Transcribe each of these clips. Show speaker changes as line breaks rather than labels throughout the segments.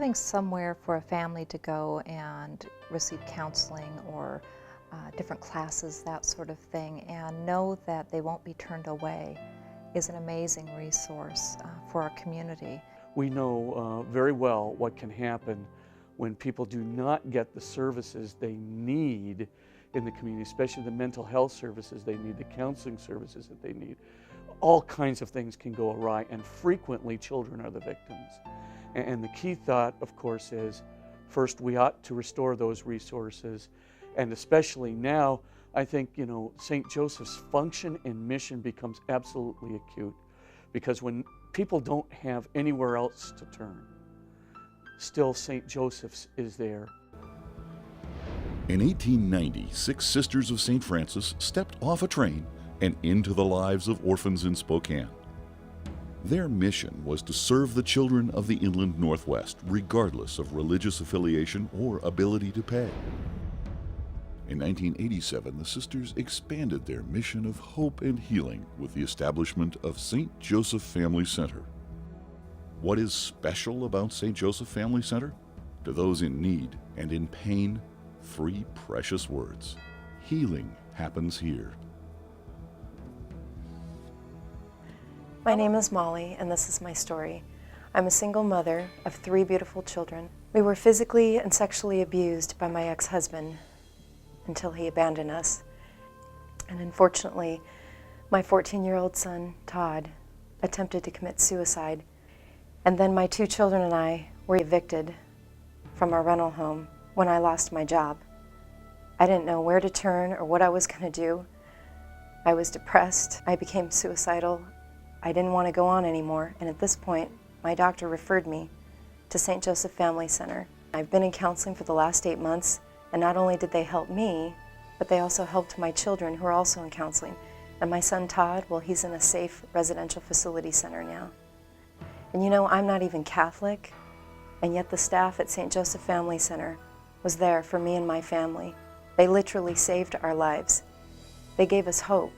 having somewhere for a family to go and receive counseling or different classes, that sort of thing, and know that they won't be turned away is an amazing resource for our community.
We know very well what can happen when people do not get the services they need in the community, especially the mental health services they need, the counseling services that they need. All kinds of things can go awry, and frequently children are the victims. And the key thought, of course, is first we ought to restore those resources, and especially now, I think, St. Joseph's function and mission becomes absolutely acute, because when people don't have anywhere else to turn, still St. Joseph's is there.
In 1890, 6 Sisters of St. Francis stepped off a train and into the lives of orphans in Spokane. Their mission was to serve the children of the inland Northwest, regardless of religious affiliation or ability to pay. In 1987, the sisters expanded their mission of hope and healing with the establishment of St. Joseph Family Center. What is special about St. Joseph Family Center? To those in need and in pain, 3 precious words: healing happens here.
My name is Molly, and this is my story. I'm a single mother of 3 beautiful children. We were physically and sexually abused by my ex-husband until he abandoned us. And unfortunately, my 14-year-old son, Todd, attempted to commit suicide. And then my 2 children and I were evicted from our rental home when I lost my job. I didn't know where to turn or what I was going to do. I was depressed. I became suicidal. I didn't want to go on anymore, and at this point, my doctor referred me to St. Joseph Family Center. I've been in counseling for the last 8 months, and not only did they help me, but they also helped my children who are also in counseling. And my son Todd, well, he's in a safe residential facility center now. And I'm not even Catholic, and yet the staff at St. Joseph Family Center was there for me and my family. They literally saved our lives. They gave us hope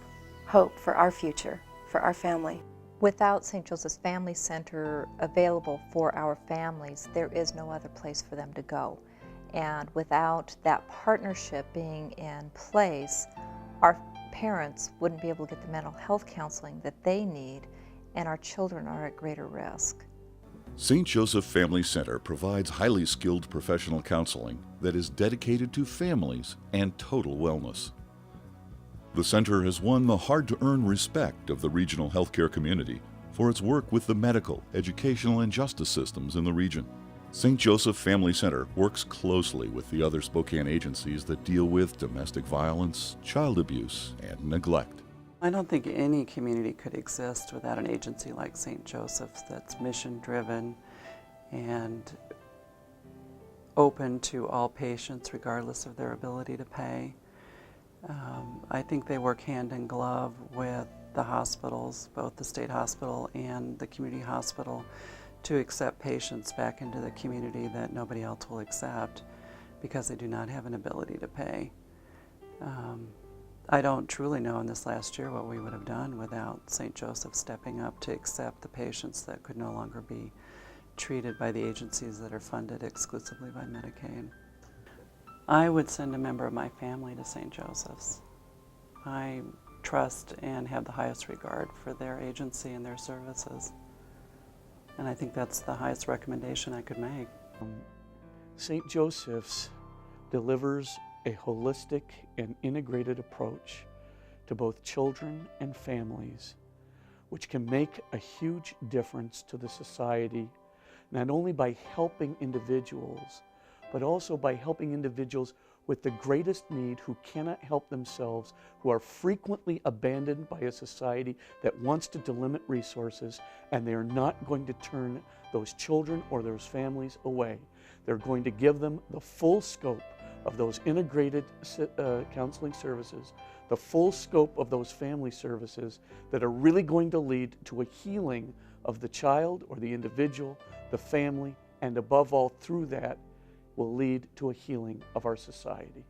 for our future, for our family.
Without St. Joseph's Family Center available for our families, there is no other place for them to go. And without that partnership being in place, our parents wouldn't be able to get the mental health counseling that they need, and our children are at greater risk.
St. Joseph Family Center provides highly skilled professional counseling that is dedicated to families and total wellness. The center has won the hard-to-earn respect of the regional healthcare community for its work with the medical, educational, and justice systems in the region. St. Joseph Family Center works closely with the other Spokane agencies that deal with domestic violence, child abuse, and neglect.
I don't think any community could exist without an agency like St. Joseph's that's mission-driven and open to all patients regardless of their ability to pay. I think they work hand in glove with the hospitals, both the state hospital and the community hospital, to accept patients back into the community that nobody else will accept because they do not have an ability to pay. I don't truly know in this last year what we would have done without St. Joseph stepping up to accept the patients that could no longer be treated by the agencies that are funded exclusively by Medicaid. I would send a member of my family to St. Joseph's. I trust and have the highest regard for their agency and their services. And I think that's the highest recommendation I could make.
St. Joseph's delivers a holistic and integrated approach to both children and families, which can make a huge difference to the society, not only by helping individuals, but also by helping individuals with the greatest need who cannot help themselves, who are frequently abandoned by a society that wants to delimit resources, and they are not going to turn those children or those families away. They're going to give them the full scope of those integrated counseling services, the full scope of those family services that are really going to lead to a healing of the child or the individual, the family, and above all, through that, will lead to a healing of our society.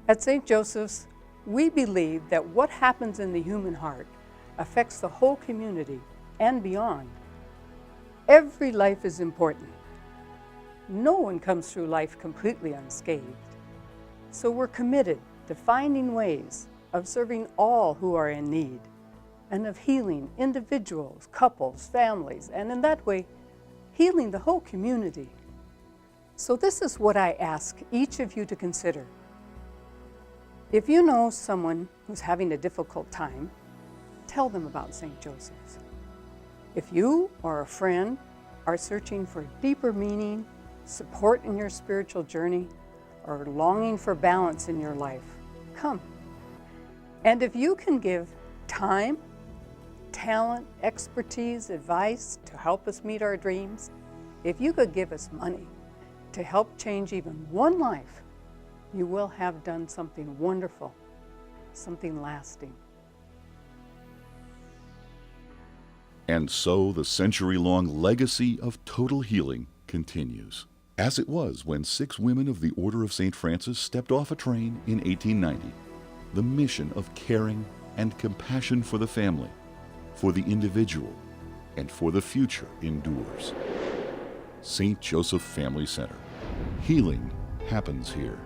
At St. Joseph's, we believe that what happens in the human heart affects the whole community and beyond. Every life is important. No one comes through life completely unscathed. So we're committed to finding ways of serving all who are in need and of healing individuals, couples, families, and in that way, healing the whole community. So this is what I ask each of you to consider. If you know someone who's having a difficult time, tell them about St. Joseph's. If you or a friend are searching for deeper meaning, support in your spiritual journey, or longing for balance in your life, come. And if you can give time, talent, expertise, advice to help us meet our dreams, if you could give us money to help change even one life, you will have done something wonderful, something lasting.
And so the century-long legacy of total healing continues, as it was when 6 women of the Order of St. Francis stepped off a train in 1890. The mission of caring and compassion for the family, for the individual, and for the future endures. St. Joseph Family Center. Healing happens here.